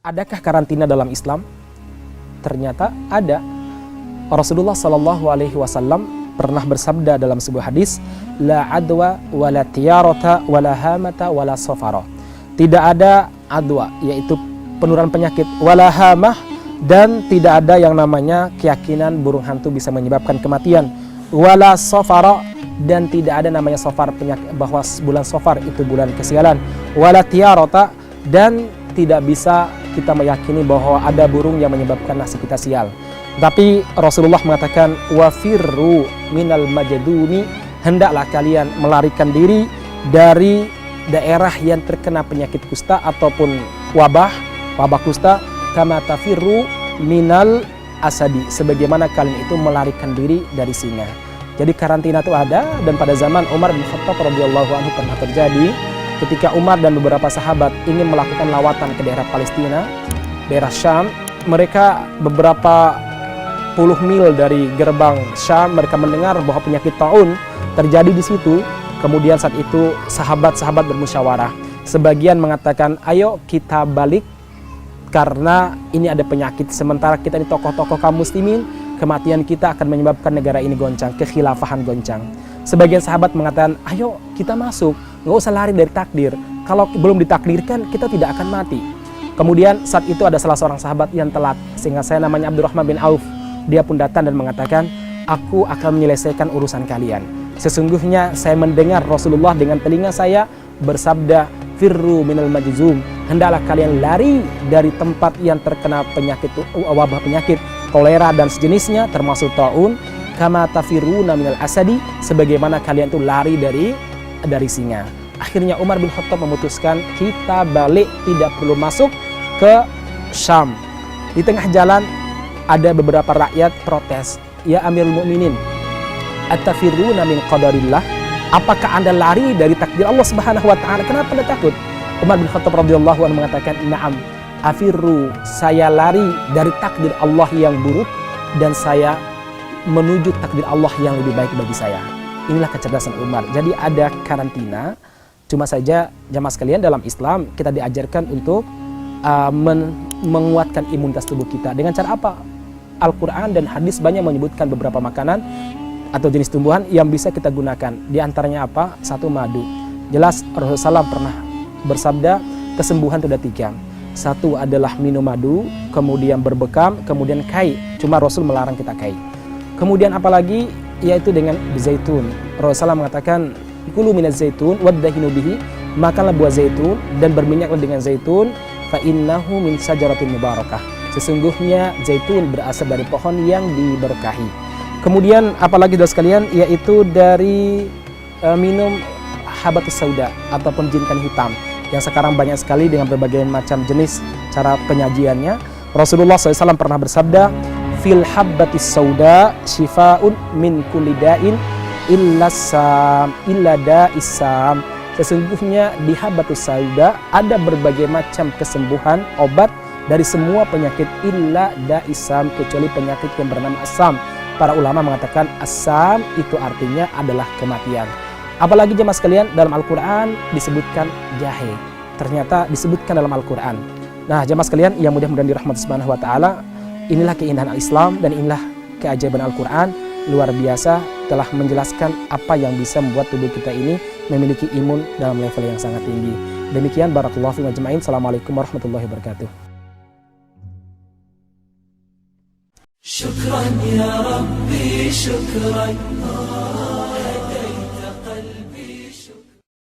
Adakah karantina dalam Islam? Ternyata ada. Rasulullah Shallallahu Alaihi Wasallam pernah bersabda dalam sebuah hadis, la adwa wala tiyarata wala hamata wala safara. Tidak ada adwa, yaitu penularan penyakit, wala hamah, dan tidak ada yang namanya keyakinan burung hantu bisa menyebabkan kematian, wala safara, dan tidak ada namanya safar, penyakit bahwa bulan safar itu bulan kesialan, wala tiyarata, dan tidak bisa kita meyakini bahwa ada burung yang menyebabkan nasib kita sial. Tapi Rasulullah mengatakan, wafirru minal majdumi, hendaklah kalian melarikan diri dari daerah yang terkena penyakit kusta ataupun wabah kusta, kama tafirru minal asadi, sebagaimana kalian itu melarikan diri dari singa. Jadi karantina itu ada, dan pada zaman Umar bin Khattab radhiyallahu anhu pernah terjadi ketika Umar dan beberapa sahabat ingin melakukan lawatan ke daerah Palestina, daerah Syam. Mereka beberapa puluh mil dari gerbang Syam, mereka mendengar bahwa penyakit taun terjadi di situ. Kemudian saat itu sahabat-sahabat bermusyawarah. Sebagian mengatakan, ayo kita balik karena ini ada penyakit. Sementara kita ini tokoh-tokoh kaum muslimin, kematian kita akan menyebabkan negara ini goncang, kekhilafahan goncang. Sebagian sahabat mengatakan, ayo kita masuk, nggak usah lari dari takdir. Kalau belum ditakdirkan, kita tidak akan mati. Kemudian saat itu ada salah seorang sahabat yang telat, sehingga saya namanya Abdurrahman bin Auf. Dia pun datang dan mengatakan, aku akan menyelesaikan urusan kalian. Sesungguhnya saya mendengar Rasulullah dengan telinga saya bersabda, firru minal majzum, hendaklah kalian lari dari tempat yang terkena penyakit, wabah penyakit kolera dan sejenisnya termasuk taun, kama tafiruna minal asadi, sebagaimana kalian itu lari dari singa. Akhirnya Umar bin Khattab memutuskan kita balik, tidak perlu masuk ke Syam. Di tengah jalan ada beberapa rakyat protes, ya Amirul Mukminin, atafiruna min qadarillah, apakah Anda lari dari takdir Allah Subhanahu wa taala? Kenapa Anda takut? Umar bin Khattab radhiyallahu anhu mengatakan, na'am, afirru, saya lari dari takdir Allah yang buruk dan saya menuju takdir Allah yang lebih baik bagi saya. Inilah kecerdasan Umar. Jadi ada karantina, cuma saja jamaah sekalian, dalam Islam kita diajarkan untuk menguatkan imunitas tubuh kita. Dengan cara apa? Al-Quran dan hadis banyak menyebutkan beberapa makanan atau jenis tumbuhan yang bisa kita gunakan. Di antaranya apa? Satu, madu. Jelas Rasulullah SAW pernah bersabda, kesembuhan itu ada 3. Satu adalah minum madu, kemudian berbekam, kemudian kai. Cuma Rasul melarang kita kai. Kemudian apalagi, yaitu dengan zaitun. Rasulullah mengatakan, kulu minaz zaitun waddahinu bihi, makanlah buah zaitun dan berminyaklah dengan zaitun, fa innahu min sajaratin mubarakah. Sesungguhnya zaitun berasal dari pohon yang diberkahi. Kemudian apalagi saudara sekalian, yaitu dari minum habatus sauda ataupun jintan hitam yang sekarang banyak sekali dengan berbagai macam jenis cara penyajiannya. Rasulullah SAW pernah bersabda, fil habbatis sauda shifaun min kulli da'in illa da'isam. Sesungguhnya di habatus sauda ada berbagai macam kesembuhan, obat dari semua penyakit illa da'isam, kecuali penyakit yang bernama asam. Para ulama mengatakan asam itu artinya adalah kematian. Apalagi jemaah sekalian, dalam Al-Quran disebutkan jahe. Ternyata disebutkan dalam Al-Quran. Nah jemaah sekalian yang mudah-mudahan dirahmati Subhanahu wa ta'ala, inilah keindahan Al-Islam dan inilah keajaiban Al-Quran. Luar biasa, telah menjelaskan apa yang bisa membuat tubuh kita ini memiliki imun dalam level yang sangat tinggi. Demikian, barakallahu fiikum ajma'in. Assalamualaikum warahmatullahi wabarakatuh. Syukran ya Rabbi, syukran.